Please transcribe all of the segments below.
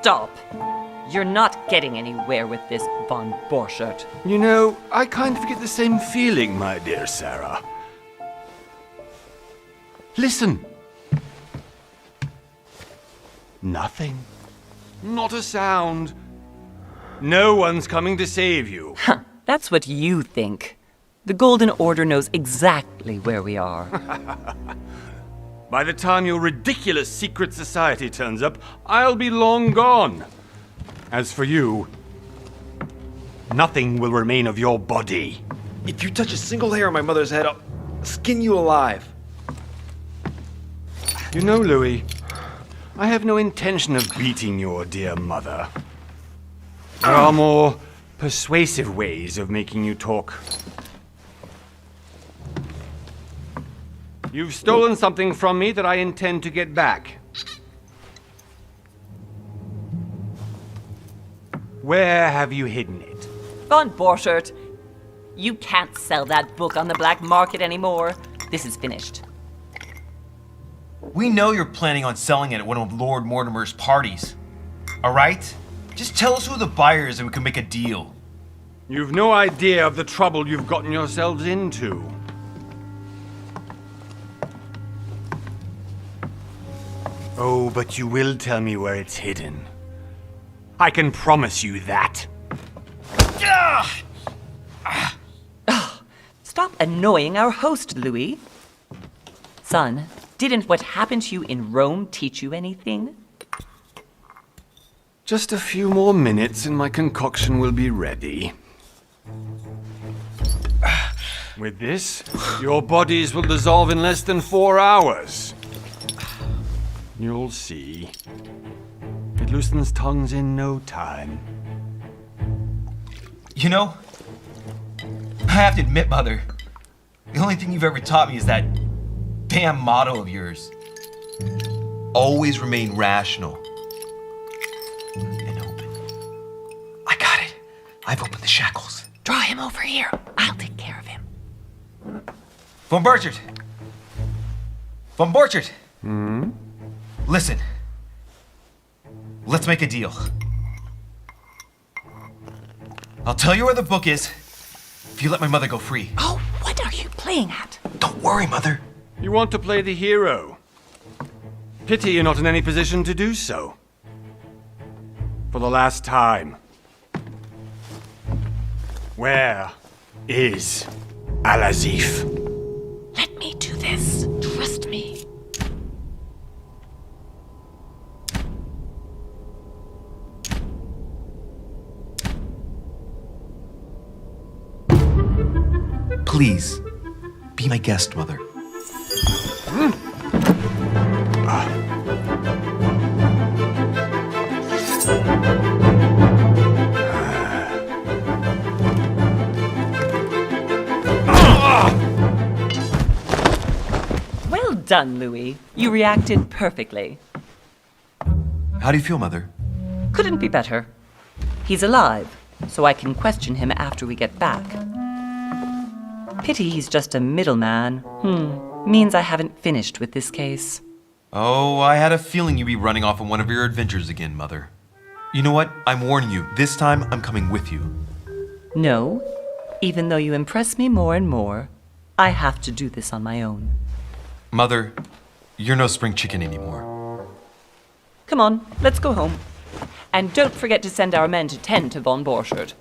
Stop! You're not getting anywhere with this, von Borchert. You know, I kind of get the same feeling, my dear Sarah. Listen. Nothing. Not a sound. No one's coming to save you. Huh, that's what you think. The Golden Order knows exactly where we are. By the time your ridiculous secret society turns up, I'll be long gone. As for you, nothing will remain of your body. If you touch a single hair on my mother's head, I'll skin you alive. You know, Louis, I have no intention of beating your dear mother. There are more persuasive ways of making you talk. You've stolen something from me that I intend to get back. Where have you hidden it? Von Borchert, you can't sell that book on the black market anymore. This is finished. We know you're planning on selling it at one of Lord Mortimer's parties. All right? Just tell us who the buyer is and we can make a deal. You've no idea of the trouble you've gotten yourselves into. Oh, but you will tell me where it's hidden. I can promise you that. Stop annoying our host, Louis. Son, didn't what happened to you in Rome teach you anything? Just a few more minutes and my concoction will be ready. With this, your bodies will dissolve in less than 4 hours. You'll see. It loosens tongues in no time. You know, I have to admit, Mother, the only thing you've ever taught me is that damn motto of yours. Always remain rational and open. I got it. I've opened the shackles. Draw him over here. I'll take care of him. Von Borchert! Von Borchert! Listen. Let's make a deal. I'll tell you where the book is if you let my mother go free. Oh, what are you playing at? Don't worry, Mother. You want to play the hero. Pity you're not in any position to do so. For the last time. Where is Al-Azif? Let me do this. Trust me. Please, be my guest, Mother. Well done, Louis. You reacted perfectly. How do you feel, Mother? Couldn't be better. He's alive, so I can question him after we get back. Pity he's just a middleman. Means I haven't finished with this case. Oh, I had a feeling you'd be running off on one of your adventures again, Mother. You know what? I'm warning you. This time, I'm coming with you. No, even though you impress me more and more, I have to do this on my own. Mother, you're no spring chicken anymore. Come on, let's go home. And don't forget to send our men to tend to von Borchert.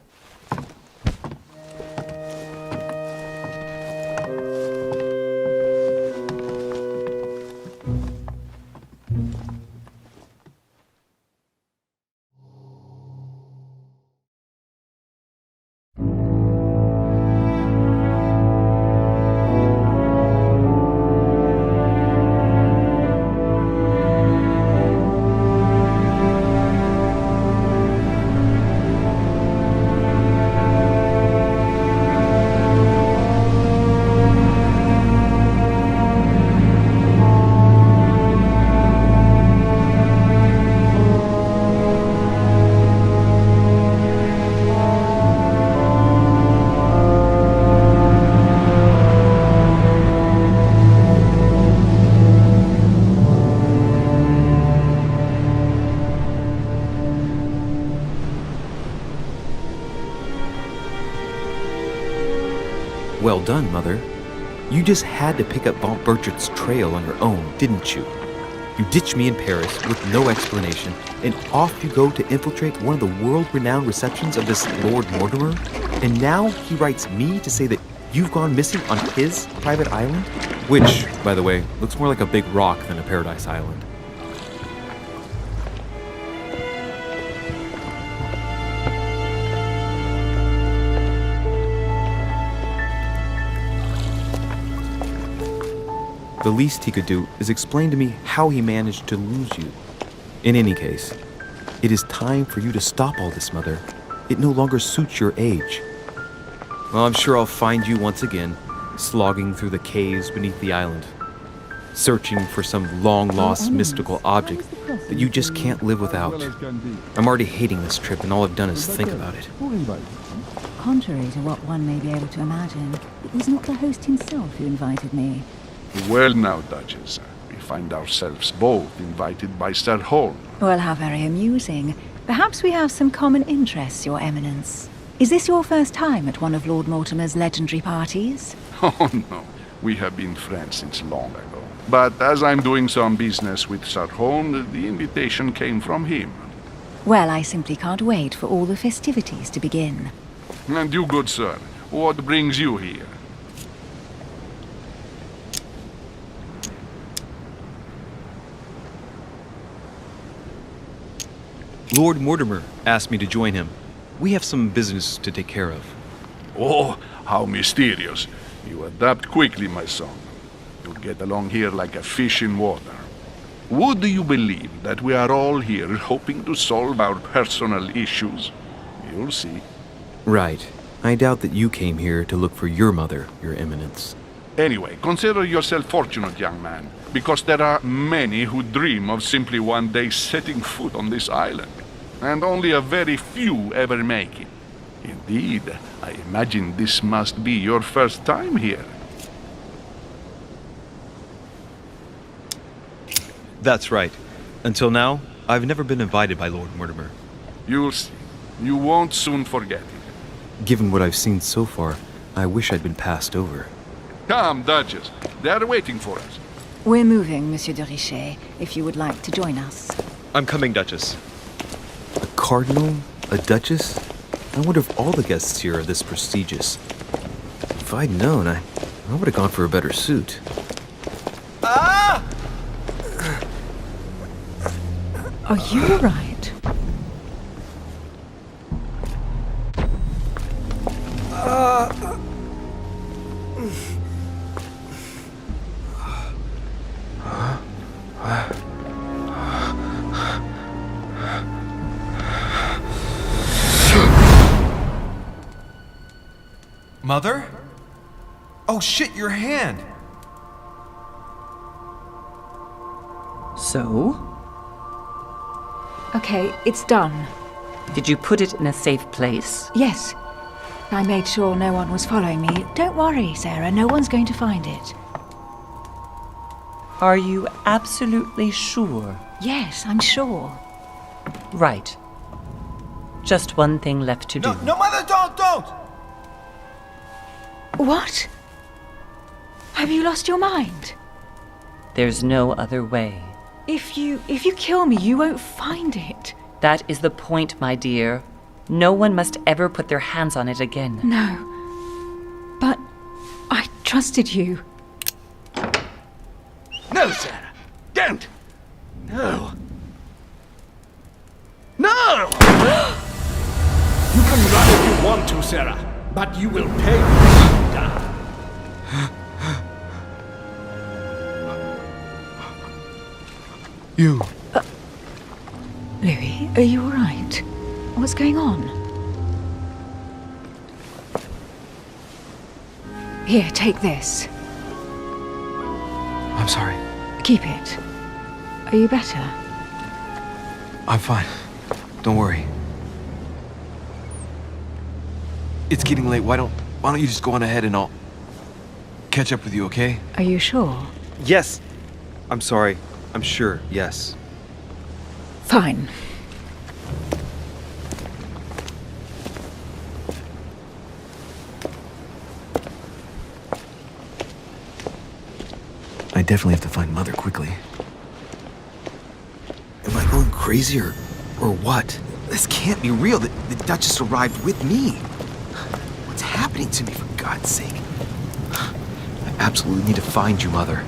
Well done, Mother. You just had to pick up Von Burchard's trail on your own, didn't you? You ditched me in Paris with no explanation, and off you go to infiltrate one of the world-renowned receptions of this Lord Mortimer? And now he writes me to say that you've gone missing on his private island? Which, by the way, looks more like a big rock than a paradise island. The least he could do is explain to me how he managed to lose you. In any case, it is time for you to stop all this, Mother. It no longer suits your age. Well, I'm sure I'll find you once again, slogging through the caves beneath the island, searching for some long-lost mystical object that you just can't live without. I'm already hating this trip, and all I've done is think about it. Contrary to what one may be able to imagine, it was not the host himself who invited me. Well now, Duchess, we find ourselves both invited by Sir Holm. Well, how very amusing. Perhaps we have some common interests, Your Eminence. Is this your first time at one of Lord Mortimer's legendary parties? Oh no, we have been friends since long ago. But as I'm doing some business with Sir Holm, the invitation came from him. Well, I simply can't wait for all the festivities to begin. And you, good sir, what brings you here? Lord Mortimer asked me to join him. We have some business to take care of. Oh, how mysterious. You adapt quickly, my son. You get along here like a fish in water. Would you believe that we are all here hoping to solve our personal issues? You'll see. Right. I doubt that you came here to look for your mother, Your Eminence. Anyway, consider yourself fortunate, young man, because there are many who dream of simply one day setting foot on this island, and only a very few ever make it. Indeed, I imagine this must be your first time here. That's right. Until now, I've never been invited by Lord Mortimer. You'll see. You won't soon forget it. Given what I've seen so far, I wish I'd been passed over. Come, Duchess. They are waiting for us. We're moving, Monsieur de Richet, if you would like to join us. I'm coming, Duchess. A cardinal? A duchess? I wonder if all the guests here are this prestigious. If I'd known, I would have gone for a better suit. Ah! Are you all right? Mother? Oh shit, your hand! So? Okay, it's done. Did you put it in a safe place? Yes. I made sure no one was following me. Don't worry, Sarah, no one's going to find it. Are you absolutely sure? Yes, I'm sure. Right. Just one thing left to do. No, Mother, don't! What? Have you lost your mind? There's no other way. If you kill me, you won't find it. That is the point, my dear. No one must ever put their hands on it again. No. But I trusted you. No, Sarah. Don't. No. No! You can run if you want to, Sarah, but you will pay when you die. You. Louis, are you all right? What's going on? Here, take this. I'm sorry. Keep it. Are you better? I'm fine. Don't worry. It's getting late. Why don't you just go on ahead and I'll catch up with you, okay? Are you sure? Yes. I'm sorry. I'm sure. Yes. Fine. definitely have to find Mother quickly. Am I going crazy or what? This can't be real. The Duchess arrived with me. What's happening to me, for God's sake? I absolutely need to find you, Mother.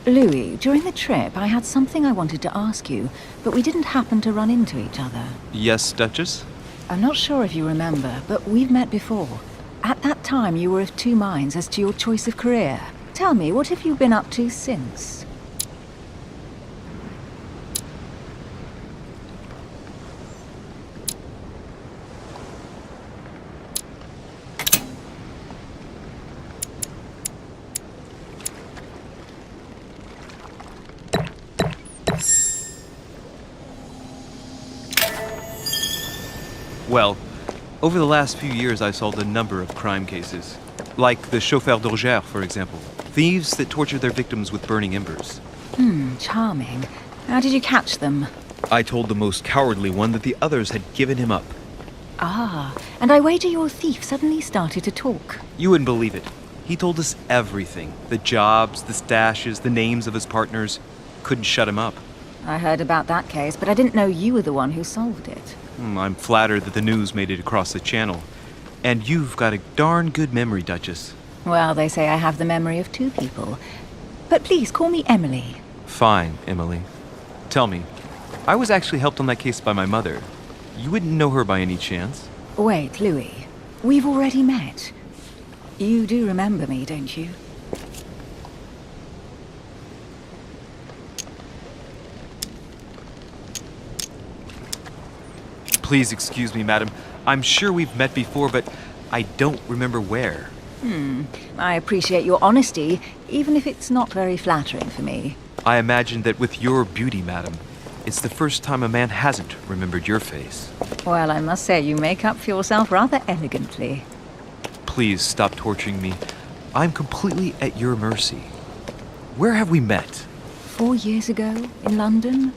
Louis, during the trip, I had something I wanted to ask you, but we didn't happen to run into each other. Yes, Duchess? I'm not sure if you remember, but we've met before. At that time, you were of two minds as to your choice of career. Tell me, what have you been up to since? Well, over the last few years I've solved a number of crime cases. Like the chauffeur d'Orgère, for example. Thieves that torture their victims with burning embers. Charming. How did you catch them? I told the most cowardly one that the others had given him up. Ah, and I wager your thief suddenly started to talk. You wouldn't believe it. He told us everything. The jobs, the stashes, the names of his partners. Couldn't shut him up. I heard about that case, but I didn't know you were the one who solved it. I'm flattered that the news made it across the channel. And you've got a darn good memory, Duchess. Well, they say I have the memory of two people. But please, call me Emily. Fine, Emily. Tell me, I was actually helped on that case by my mother. You wouldn't know her by any chance? Wait, Louis. We've already met. You do remember me, don't you? Please excuse me, madam. I'm sure we've met before, but I don't remember where. I appreciate your honesty, even if it's not very flattering for me. I imagine that with your beauty, madam, it's the first time a man hasn't remembered your face. Well, I must say you make up for yourself rather elegantly. Please stop torturing me. I'm completely at your mercy. Where have we met? 4 years ago, in London?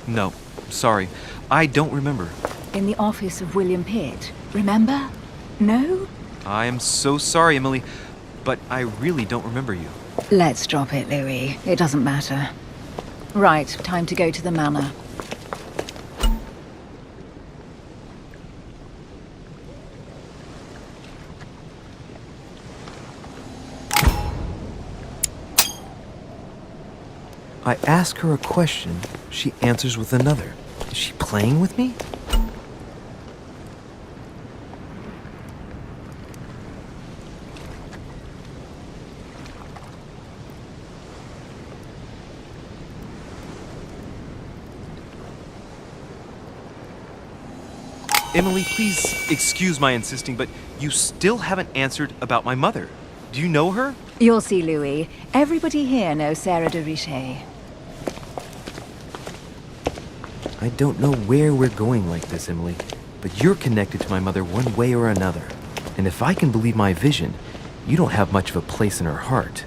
No, sorry. I don't remember. In the office of William Pitt. Remember? No? I am so sorry, Emily, but I really don't remember you. Let's drop it, Louis. It doesn't matter. Right, time to go to the manor. I ask her a question, she answers with another. Is she playing with me? Emily, please excuse my insisting, but you still haven't answered about my mother. Do you know her? You'll see, Louis. Everybody here knows Sarah de Richet. I don't know where we're going like this, Emily, but you're connected to my mother one way or another. And if I can believe my vision, you don't have much of a place in her heart.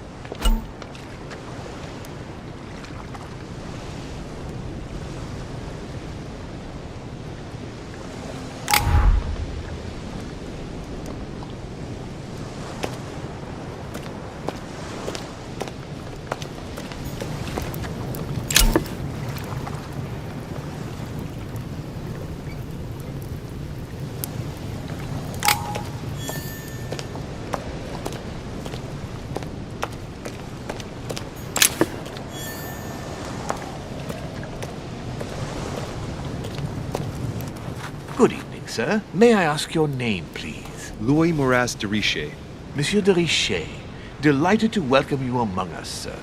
Good evening, sir. May I ask your name, please? Louis Moras de Richet. Monsieur de Richet. Delighted to welcome you among us, sir.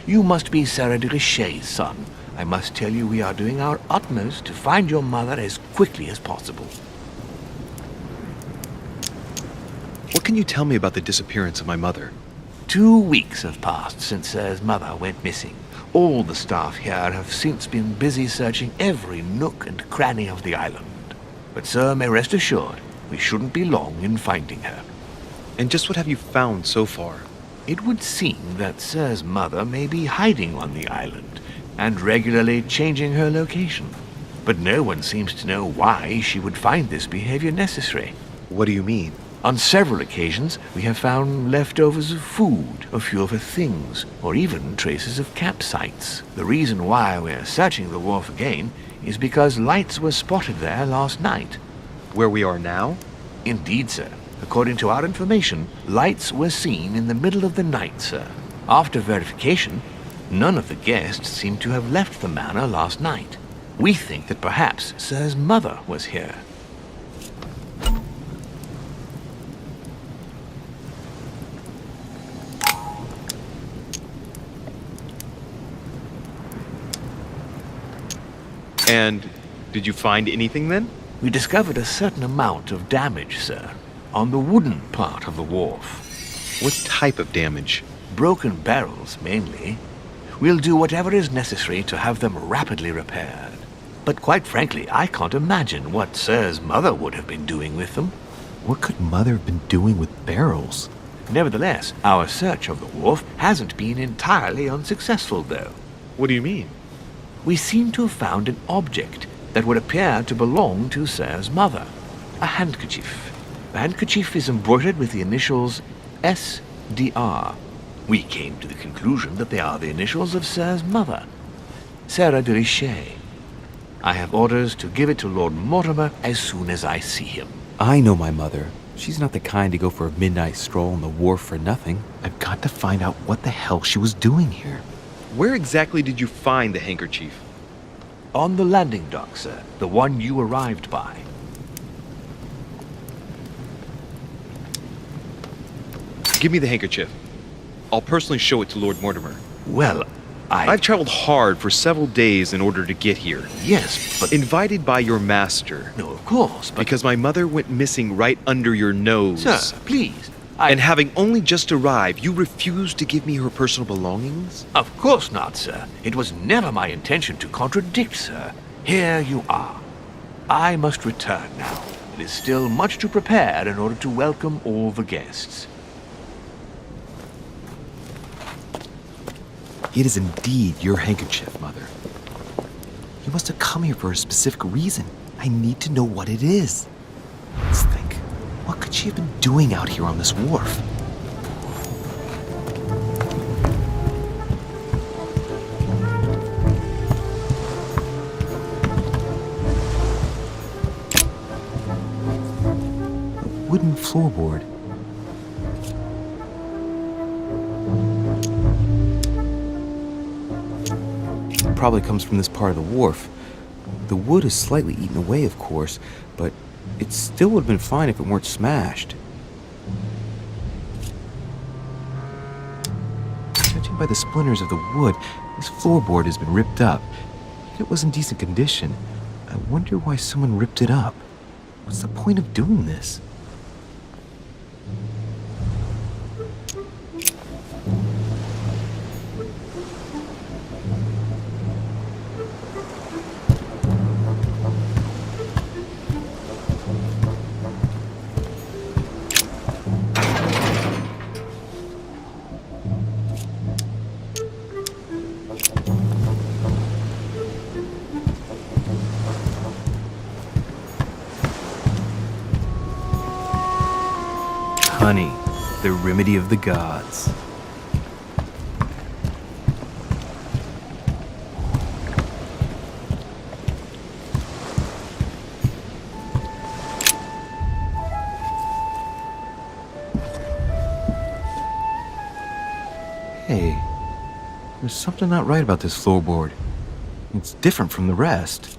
You must be Sarah de Richet's son. I must tell you we are doing our utmost to find your mother as quickly as possible. What can you tell me about the disappearance of my mother? 2 weeks have passed since Sir's mother went missing. All the staff here have since been busy searching every nook and cranny of the island. But Sir may rest assured, we shouldn't be long in finding her. And just what have you found so far? It would seem that Sir's mother may be hiding on the island, and regularly changing her location. But no one seems to know why she would find this behavior necessary. What do you mean? On several occasions, we have found leftovers of food, a few of her things, or even traces of campsites. The reason why we're searching the wharf again is because lights were spotted there last night. Where we are now? Indeed, sir. According to our information, lights were seen in the middle of the night, sir. After verification, none of the guests seem to have left the manor last night. We think that perhaps Sir's mother was here. And did you find anything then? We discovered a certain amount of damage, sir, on the wooden part of the wharf. What type of damage? Broken barrels, mainly. We'll do whatever is necessary to have them rapidly repaired. But quite frankly, I can't imagine what Sir's mother would have been doing with them. What could Mother have been doing with barrels? Nevertheless, our search of the wharf hasn't been entirely unsuccessful, though. What do you mean? We seem to have found an object that would appear to belong to Sir's mother. A handkerchief. The handkerchief is embroidered with the initials SDR. We came to the conclusion that they are the initials of Sir's mother, Sarah de Richet. I have orders to give it to Lord Mortimer as soon as I see him. I know my mother. She's not the kind to go for a midnight stroll on the wharf for nothing. I've got to find out what the hell she was doing here. Where exactly did you find the handkerchief? On the landing dock, sir. The one you arrived by. Give me the handkerchief. I'll personally show it to Lord Mortimer. Well, I've traveled hard for several days in order to get here. Yes, but... Invited by your master. No, of course, but... Because my mother went missing right under your nose. Sir, please. And having only just arrived, you refused to give me her personal belongings? Of course not, sir. It was never my intention to contradict, sir. Here you are. I must return now. It is still much to prepare in order to welcome all the guests. It is indeed your handkerchief, Mother. You must have come here for a specific reason. I need to know what it is. Let's think. What could she have been doing out here on this wharf? A wooden floorboard. Probably comes from this part of the wharf. The wood is slightly eaten away, of course, but it still would have been fine if it weren't smashed. Judging by the splinters of the wood, this floorboard has been ripped up. Yet it was in decent condition. I wonder why someone ripped it up. What's the point of doing this? Honey, the remedy of the gods. Hey, there's something not right about this floorboard. It's different from the rest.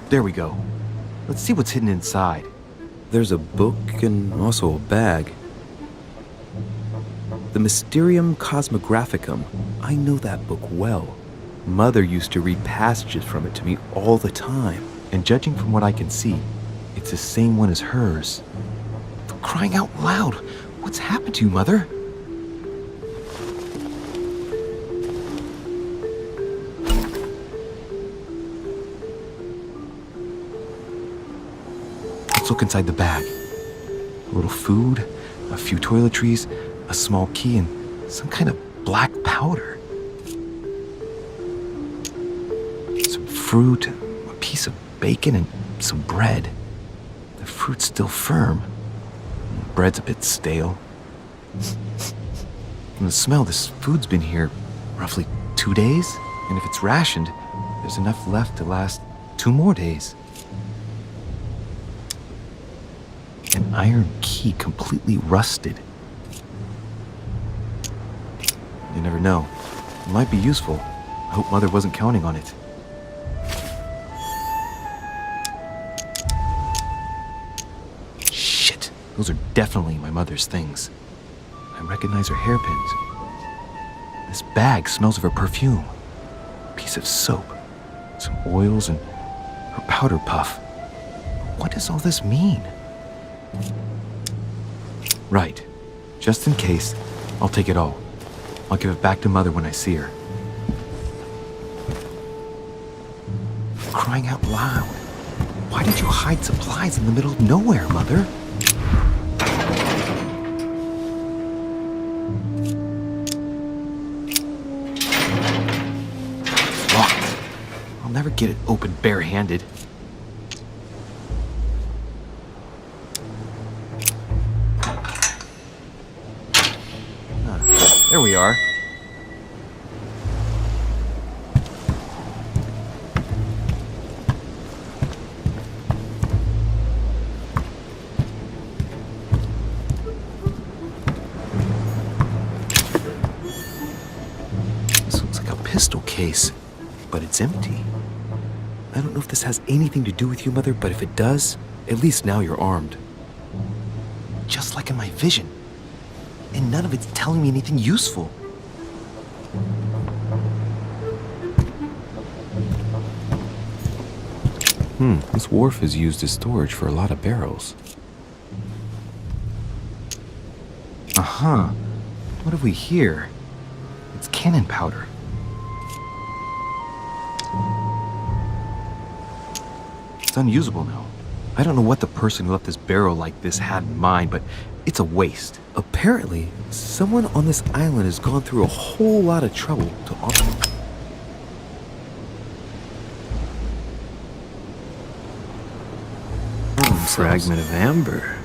There we go. Let's see what's hidden inside. There's a book and also a bag. The Mysterium Cosmographicum. I know that book well. Mother used to read passages from it to me all the time. And judging from what I can see, it's the same one as hers. For crying out loud, what's happened to you, Mother? Let's look inside the bag. A little food, a few toiletries, a small key, and some kind of black powder. Some fruit, a piece of bacon, and some bread. The fruit's still firm. The bread's a bit stale. From the smell, this food's been here roughly 2 days, and if it's rationed, there's enough left to last 2 more days. An iron key completely rusted. You never know. It might be useful. I hope Mother wasn't counting on it. Shit! Those are definitely my mother's things. I recognize her hairpins. This bag smells of her perfume. A piece of soap, some oils, and her powder puff. What does all this mean? Right. Just in case, I'll take it all. I'll give it back to Mother when I see her. Crying out loud. Why did you hide supplies in the middle of nowhere, Mother? Locked. I'll never get it open barehanded. There we are. This looks like a pistol case, but it's empty. I don't know if this has anything to do with you, Mother, but if it does, at least now you're armed. Just like in my vision. And none of it's telling me anything useful. This wharf is used as storage for a lot of barrels. Uh-huh. What have we here? It's cannon powder. It's unusable now. I don't know what the person who left this barrel like this had in mind, but it's a waste. Apparently, someone on this island has gone through a whole lot of trouble to offer. Fragment of amber.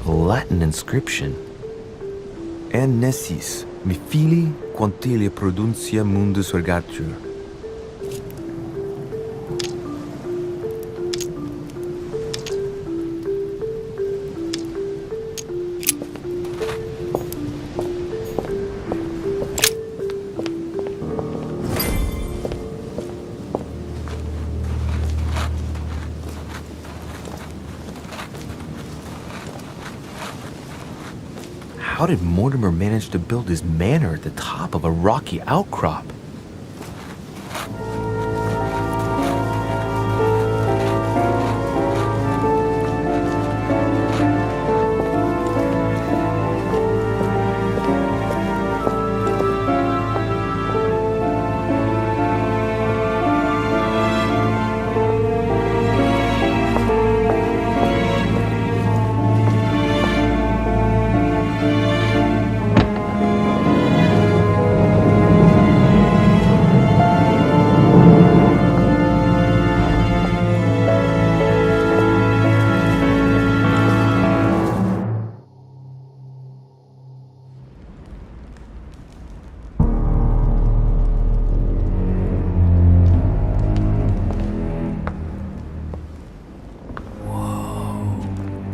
A Latin inscription. En nessis, mi fili quantilia produncia mundus ergatur. How did Mortimer manage to build his manor at the top of a rocky outcrop?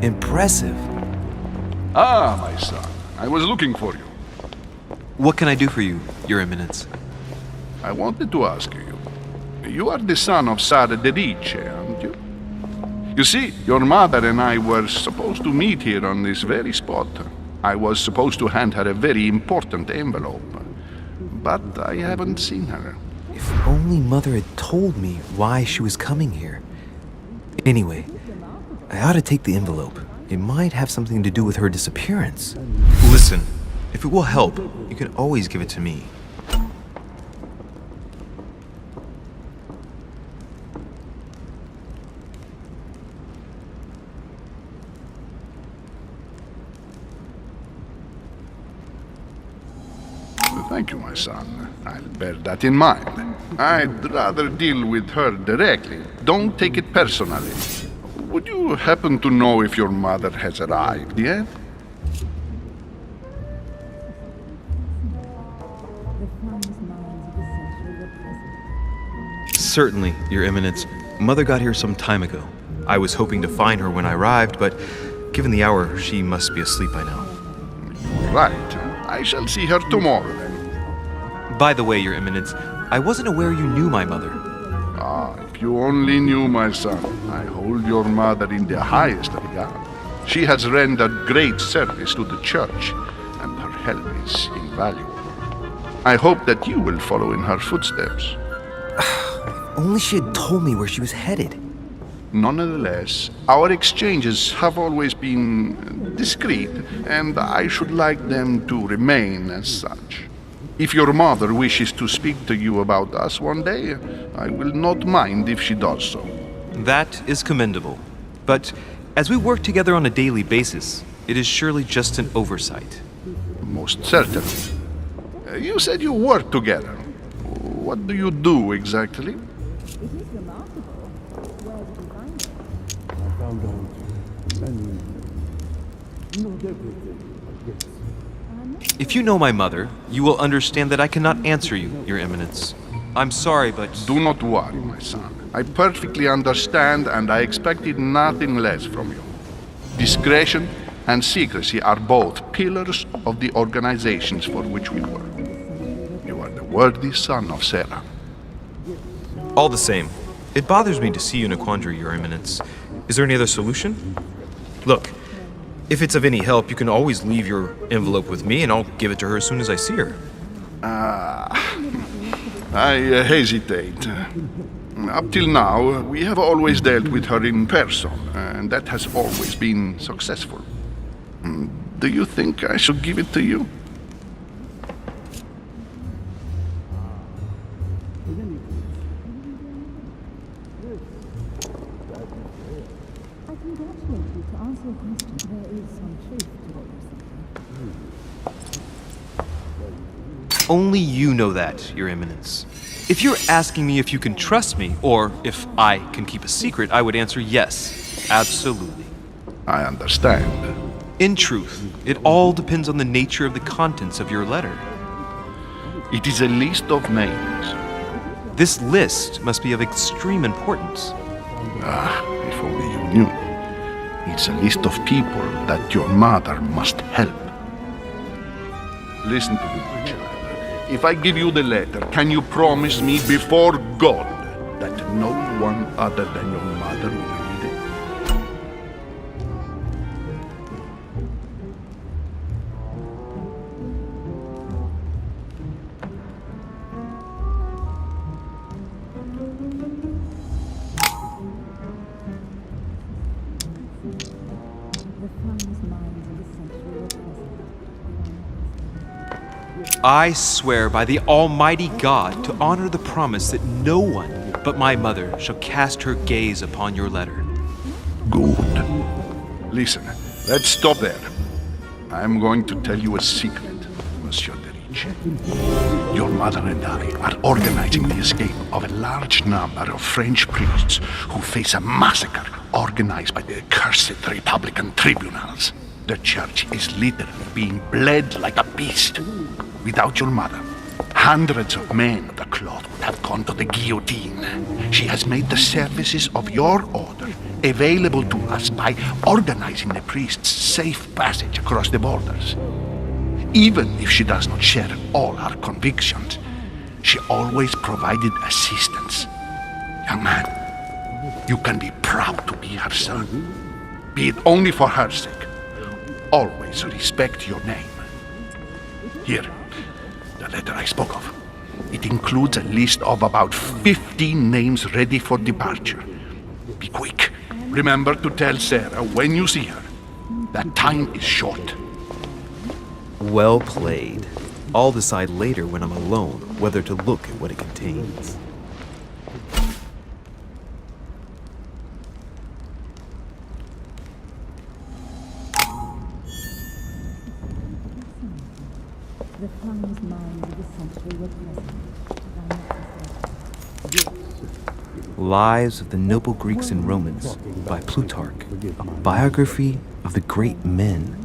Impressive. Ah, my son. I was looking for you. What can I do for you, Your Eminence? I wanted to ask you. You are the son of Sara de Riche, aren't you? You see, your mother and I were supposed to meet here on this very spot. I was supposed to hand her a very important envelope. But I haven't seen her. If only Mother had told me why she was coming here. Anyway, I ought to take the envelope. It might have something to do with her disappearance. Listen, if it will help, you can always give it to me. Thank you, my son. I'll bear that in mind. I'd rather deal with her directly. Don't take it personally. Would you happen to know if your mother has arrived yet? Certainly, Your Eminence. Mother got here some time ago. I was hoping to find her when I arrived, but given the hour, she must be asleep by now. Right. I shall see her tomorrow then. By the way, Your Eminence, I wasn't aware you knew my mother. Ah, if you only knew, my son. I hold your mother in the highest regard. She has rendered great service to the church, and her help is invaluable. I hope that you will follow in her footsteps. Only she had told me where she was headed. Nonetheless, our exchanges have always been discreet, and I should like them to remain as such. If your mother wishes to speak to you about us one day, I will not mind if she does so. That is commendable. But as we work together on a daily basis, it is surely just an oversight. Most certainly. You said you work together. What do you do exactly? If you know my mother, you will understand that I cannot answer you, Your Eminence. I'm sorry, but... Do not worry, my son. I perfectly understand, and I expected nothing less from you. Discretion and secrecy are both pillars of the organizations for which we work. You are the worthy son of Sarah. All the same, it bothers me to see you in a quandary, Your Eminence. Is there any other solution? Look, if it's of any help, you can always leave your envelope with me, and I'll give it to her as soon as I see her. I hesitate. Up till now, we have always dealt with her in person, and that has always been successful. Do you think I should give it to you? Only you know that, Your Eminence. If you're asking me if you can trust me, or if I can keep a secret, I would answer yes, absolutely. I understand. In truth, it all depends on the nature of the contents of your letter. It is a list of names. This list must be of extreme importance. If only you knew. It's a list of people that your mother must help. Listen to me, my child. If I give you the letter, can you promise me before God that no one other than your mother will read it? I swear by the Almighty God to honor the promise that no one but my mother shall cast her gaze upon your letter. Good. Listen, let's stop there. I'm going to tell you a secret, Monsieur de Ricci. Your mother and I are organizing the escape of a large number of French priests who face a massacre organized by the accursed Republican tribunals. The church is literally being bled like a beast. Without your mother, hundreds of men of the cloth would have gone to the guillotine. She has made the services of your order available to us by organizing the priests' safe passage across the borders. Even if she does not share all our convictions, she always provided assistance. Young man, you can be proud to be her son. Be it only for her sake. Always respect your name. Here, the letter I spoke of. It includes a list of about 15 names ready for departure. Be quick. Remember to tell Sarah when you see her That time is short. Well played. I'll decide later when I'm alone whether to look at what it contains. Lives of the Noble Greeks and Romans by Plutarch, a biography of the great men.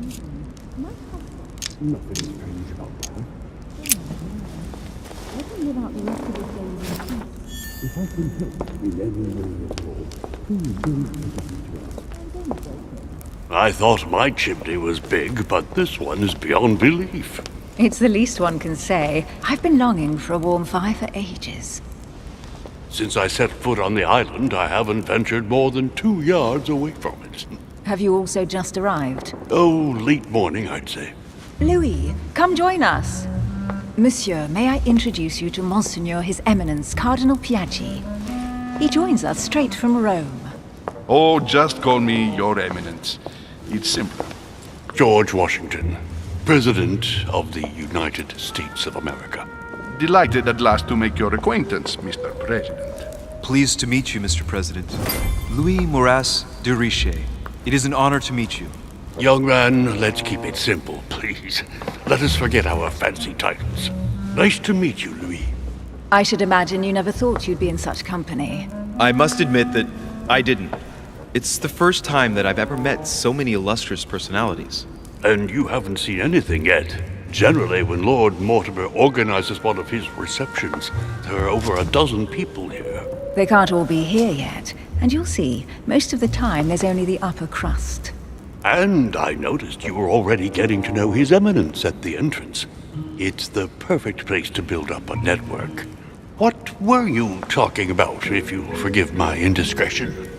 I thought my chimney was big, but this one is beyond belief. It's the least one can say. I've been longing for a warm fire for ages. Since I set foot on the island, I haven't ventured more than 2 yards away from it. Have you also just arrived? Oh, late morning, I'd say. Louis, come join us. Monsieur, may I introduce you to Monseigneur His Eminence Cardinal Piaggi? He joins us straight from Rome. Oh, just call me Your Eminence. It's simple. George Washington, President of the United States of America. Delighted at last to make your acquaintance, Mr. President. Pleased to meet you, Mr. President. Louis Moras de Richet. It is an honor to meet you. Young man, let's keep it simple, please. Let us forget our fancy titles. Nice to meet you, Louis. I should imagine you never thought you'd be in such company. I must admit that I didn't. It's the first time that I've ever met so many illustrious personalities. And you haven't seen anything yet. Generally, when Lord Mortimer organizes one of his receptions, there are over a dozen people here. They can't all be here yet, and you'll see, most of the time there's only the upper crust. And I noticed you were already getting to know His Eminence at the entrance. It's the perfect place to build up a network. What were you talking about, if you'll forgive my indiscretion?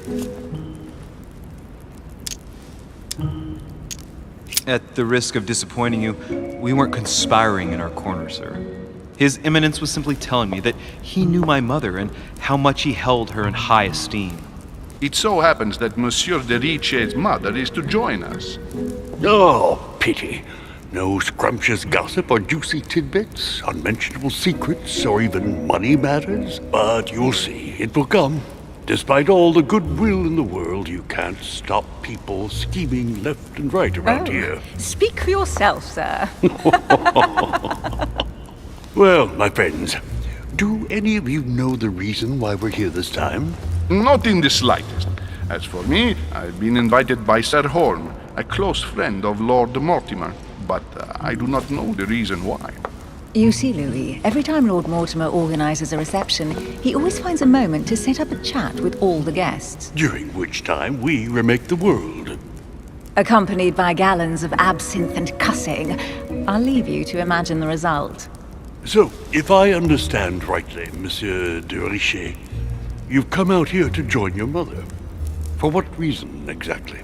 At the risk of disappointing you, we weren't conspiring in our corner, sir. His Eminence was simply telling me that he knew my mother and how much he held her in high esteem. It so happens that Monsieur de Richet's mother is to join us. Oh, pity. No scrumptious gossip or juicy tidbits, unmentionable secrets, or even money matters. But you'll see, it will come. Despite all the goodwill in the world, you can't stop people scheming left and right around here. Speak for yourself, sir. Well, my friends, do any of you know the reason why we're here this time? Not in the slightest. As for me, I've been invited by Sir Holm, a close friend of Lord Mortimer, but I do not know the reason why. You see, Louis, every time Lord Mortimer organizes a reception, he always finds a moment to set up a chat with all the guests. During which time we remake the world. Accompanied by gallons of absinthe and cussing. I'll leave you to imagine the result. So, if I understand rightly, Monsieur de Richet, you've come out here to join your mother. For what reason, exactly?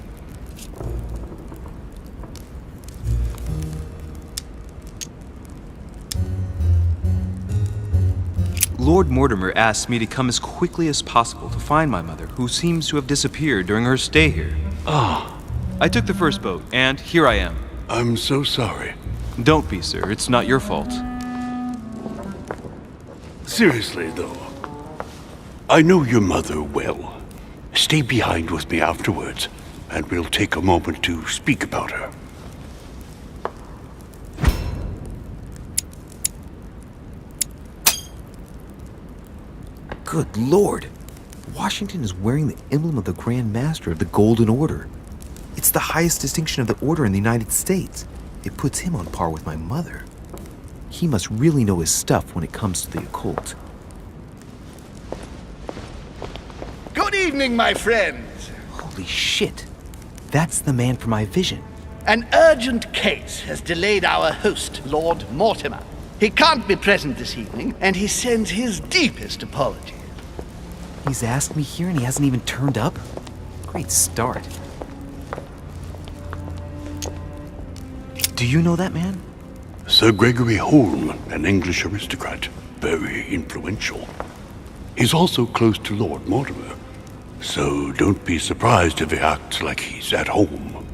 Lord Mortimer asked me to come as quickly as possible to find my mother, who seems to have disappeared during her stay here. Ah. I took the first boat, and here I am. I'm so sorry. Don't be, sir. It's not your fault. Seriously, though, I know your mother well. Stay behind with me afterwards, and we'll take a moment to speak about her. Good Lord! Washington is wearing the emblem of the Grand Master of the Golden Order. It's the highest distinction of the order in the United States. It puts him on par with my mother. He must really know his stuff when it comes to the occult. Good evening, my friends. Holy shit! That's the man for my vision. An urgent case has delayed our host, Lord Mortimer. He can't be present this evening, and he sends his deepest apologies. He's asked me here and he hasn't even turned up? Great start. Do you know that man? Sir Gregory Holm, an English aristocrat, very influential. He's also close to Lord Mortimer, so don't be surprised if he acts like he's at home.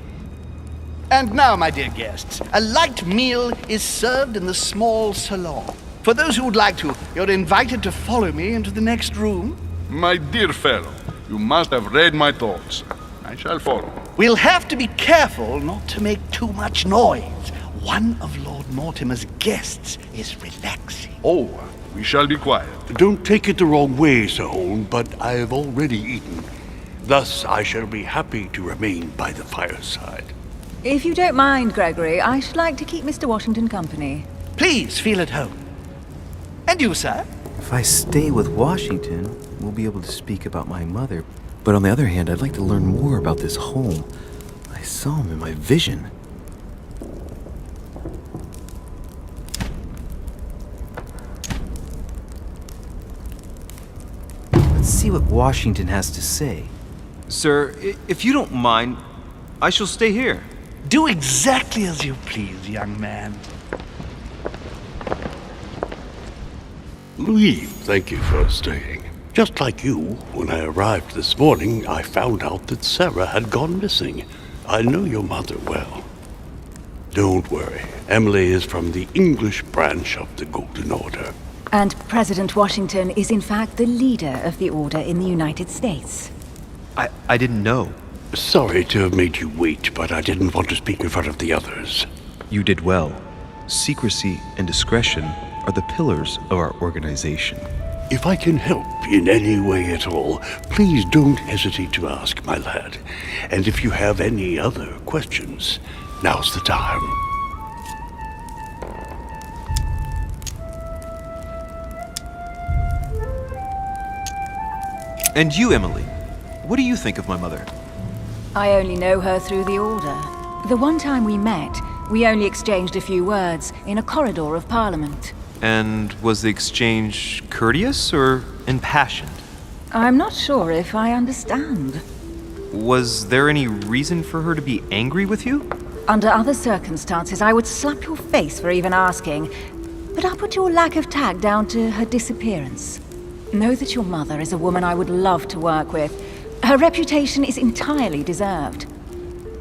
And now, my dear guests, a light meal is served in the small salon. For those who would like to, you're invited to follow me into the next room. My dear fellow, you must have read my thoughts. I shall follow. We'll have to be careful not to make too much noise. One of Lord Mortimer's guests is relaxing. Oh, we shall be quiet. Don't take it the wrong way, Sir Holm, but I have already eaten. Thus, I shall be happy to remain by the fireside. If you don't mind, Gregory, I should like to keep Mr. Washington company. Please feel at home. And you, sir? If I stay with Washington, we'll be able to speak about my mother. But on the other hand, I'd like to learn more about this home. I saw him in my vision. Let's see what Washington has to say. Sir, if you don't mind, I shall stay here. Do exactly as you please, young man. Louis, thank you for staying. Just like you, when I arrived this morning, I found out that Sarah had gone missing. I know your mother well. Don't worry. Emily is from the English branch of the Golden Order. And President Washington is in fact the leader of the Order in the United States. I didn't know. Sorry to have made you wait, but I didn't want to speak in front of the others. You did well. Secrecy and discretion are the pillars of our organization. If I can help in any way at all, please don't hesitate to ask, my lad. And if you have any other questions, now's the time. And you, Emily, what do you think of my mother? I only know her through the Order. The one time we met, we only exchanged a few words in a corridor of Parliament. And was the exchange courteous or impassioned? I'm not sure if I understand. Was there any reason for her to be angry with you? Under other circumstances, I would slap your face for even asking, but I'll put your lack of tact down to her disappearance. Know that your mother is a woman I would love to work with. Her reputation is entirely deserved.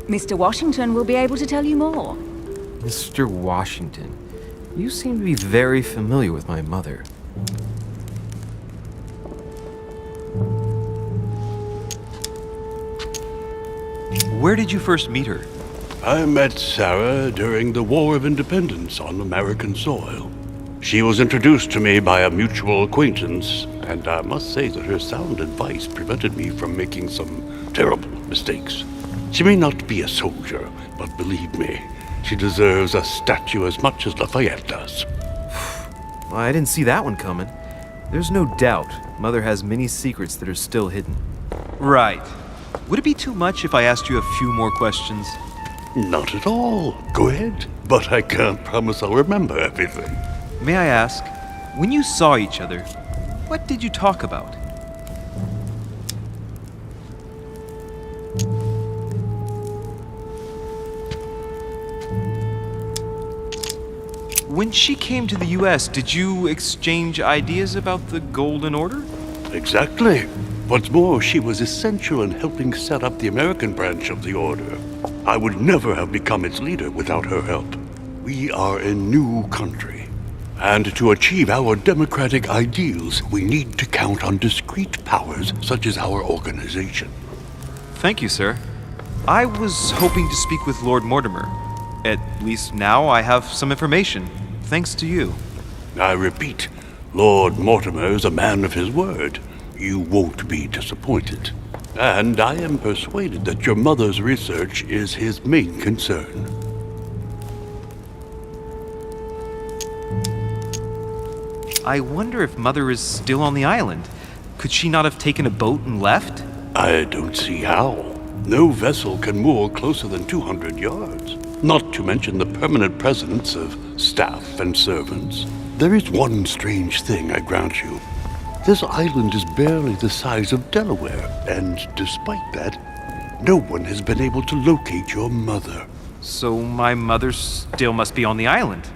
Mr. Washington will be able to tell you more. Mr. Washington, you seem to be very familiar with my mother. Where did you first meet her? I met Sarah during the War of Independence on American soil. She was introduced to me by a mutual acquaintance, and I must say that her sound advice prevented me from making some terrible mistakes. She may not be a soldier, but believe me, she deserves a statue as much as Lafayette does. Well, I didn't see that one coming. There's no doubt Mother has many secrets that are still hidden. Right. Would it be too much if I asked you a few more questions? Not at all. Go ahead. But I can't promise I'll remember everything. May I ask, when you saw each other, what did you talk about? When she came to the US, did you exchange ideas about the Golden Order? Exactly. What's more, she was essential in helping set up the American branch of the Order. I would never have become its leader without her help. We are a new country, and to achieve our democratic ideals, we need to count on discrete powers such as our organization. Thank you, sir. I was hoping to speak with Lord Mortimer. At least now I have some information, thanks to you. I repeat, Lord Mortimer is a man of his word. You won't be disappointed. And I am persuaded that your mother's research is his main concern. I wonder if Mother is still on the island. Could she not have taken a boat and left? I don't see how. No vessel can moor closer than 200 yards. Not to mention the permanent presence of staff and servants. There is one strange thing, I grant you. This island is barely the size of Delaware, and despite that, no one has been able to locate your mother. So my mother still must be on the island.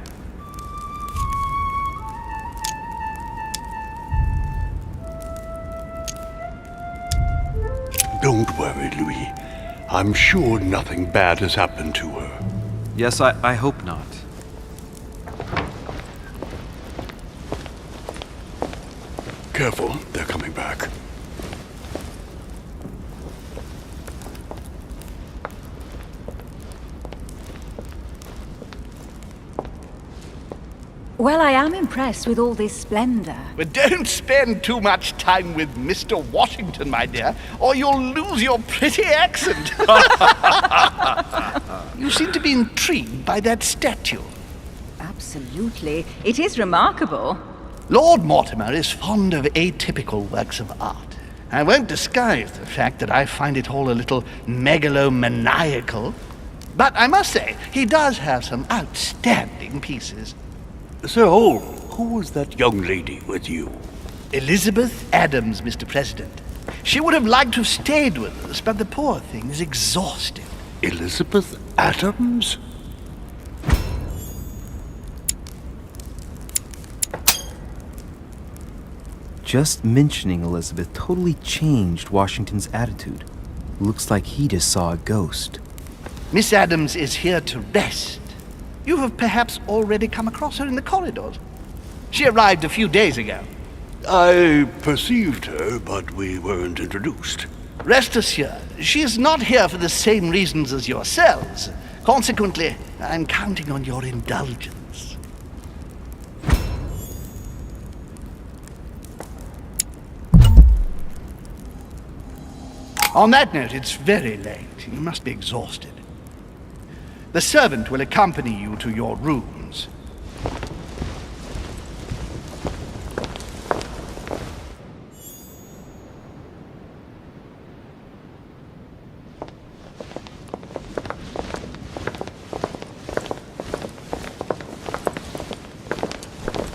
Don't worry, Louis. I'm sure nothing bad has happened to her. Yes, I hope not. Careful, they're coming back. Well, I am impressed with all this splendor. But don't spend too much time with Mr. Washington, my dear, or you'll lose your pretty accent. You seem to be intrigued by that statue. Absolutely. It is remarkable. Lord Mortimer is fond of atypical works of art. I won't disguise the fact that I find it all a little megalomaniacal. But I must say, he does have some outstanding pieces. Sir Hall, who was that young lady with you? Elizabeth Adams, Mr. President. She would have liked to have stayed with us, but the poor thing is exhausted. Elizabeth Adams? Just mentioning Elizabeth totally changed Washington's attitude. Looks like he just saw a ghost. Miss Adams is here to rest. You have perhaps already come across her in the corridors. She arrived a few days ago. I perceived her, but we weren't introduced. Rest assured, she is not here for the same reasons as yourselves. Consequently, I'm counting on your indulgence. On that note, it's very late. You must be exhausted. The servant will accompany you to your rooms.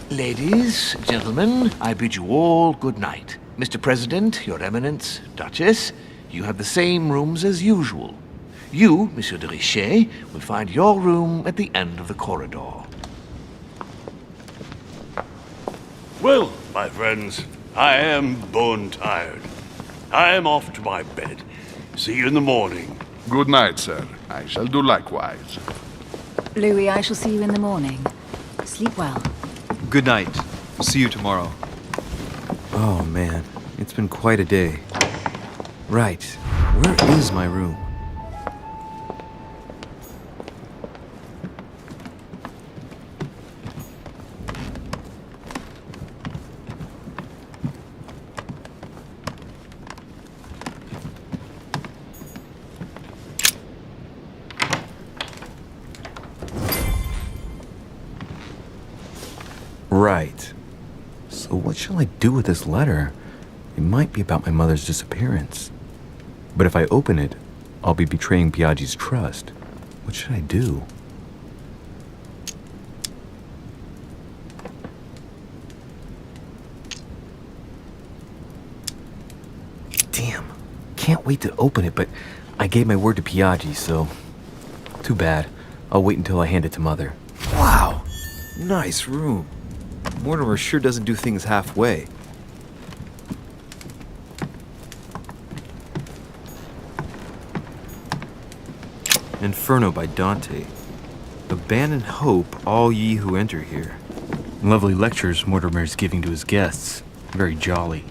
Ladies, gentlemen, I bid you all good night. Mr. President, Your Eminence, Duchess, you have the same rooms as usual. You, Monsieur de Richet, will find your room at the end of the corridor. Well, my friends, I am bone tired. I am off to my bed. See you in the morning. Good night, sir. I shall do likewise. Louis, I shall see you in the morning. Sleep well. Good night. See you tomorrow. Oh man, it's been quite a day. Right, where is my room? Right. So what shall I do with this letter? It might be about my mother's disappearance. But if I open it, I'll be betraying Piaggi's trust. What should I do? Damn. Can't wait to open it, but I gave my word to Piaggi, so... Too bad. I'll wait until I hand it to Mother. Wow! Nice room. Mortimer sure doesn't do things halfway. Inferno by Dante. Abandon hope, all ye who enter here. Lovely lectures Mortimer is giving to his guests. Very jolly.